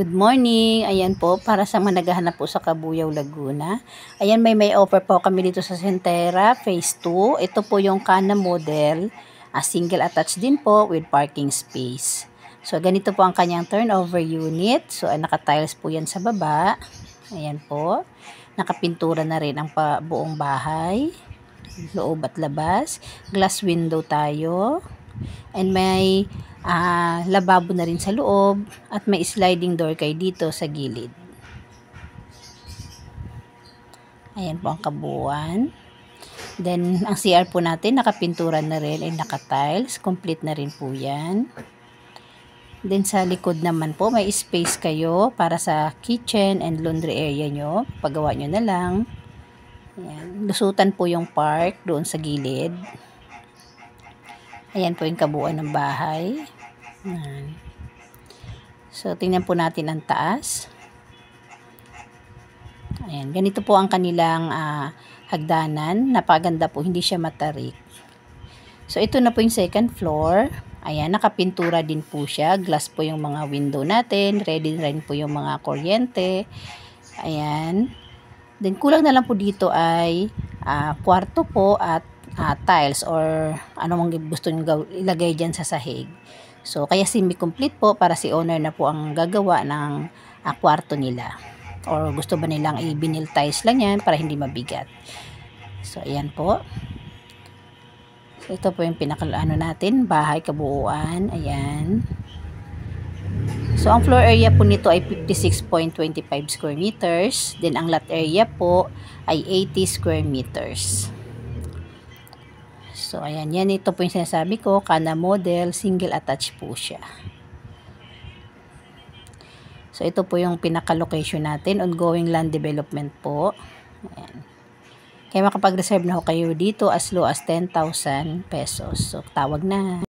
Good morning. Ayan po, para sa mga naghahanap po sa Cabuyao, Laguna. Ayan, may offer po kami dito sa Centera, Phase 2. Ito po yung Kana model, single attached din po with parking space. So, ganito po ang kanyang turnover unit. So, naka-tiles po yan sa baba. Ayan po. Nakapintura na rin ang buong bahay. Loob at labas. Glass window tayo. And may lababo na rin sa loob at may sliding door kayo dito sa gilid. Ayan po ang kabuuan. Then, ang CR po natin, nakapintura na rin ay naka-tiles. Complete na rin po yan. Then, sa likod naman po, may space kayo para sa kitchen and laundry area nyo. Pagawa nyo na lang. Ayan. Lusutan po yung park doon sa gilid. Ayan po yung kabuuan ng bahay. Ayan. So, tingnan po natin ang taas. Ayan. Ganito po ang kanilang hagdanan. Napaganda po. Hindi siya matarik. So, ito na po yung second floor. Ayan. Nakapintura din po siya. Glass po yung mga window natin. Ready rin po yung mga kuryente. Ayan. Then, kulang na lang po dito ay kwarto po at tiles or ano mang gusto nyo ilagay dyan sa sahig. So, kaya semi-complete po para si owner na po ang gagawa ng kwarto nila. Or gusto ba nilang i-vinyl tiles lang yan para hindi mabigat. So, ayan po. So, ito po yung natin, bahay kabuuan. Ayan. So, ang floor area po nito ay 56.25 square meters. Then, ang lot area po ay 80 square meters. So, ayan. Yan, ito po yung sinasabi ko. Kana model, single attached po siya. So, ito po yung pinaka-location natin. Ongoing land development po. Ayan. Kaya makapag-reserve na ho kayo dito as low as 10,000 pesos. So, tawag na.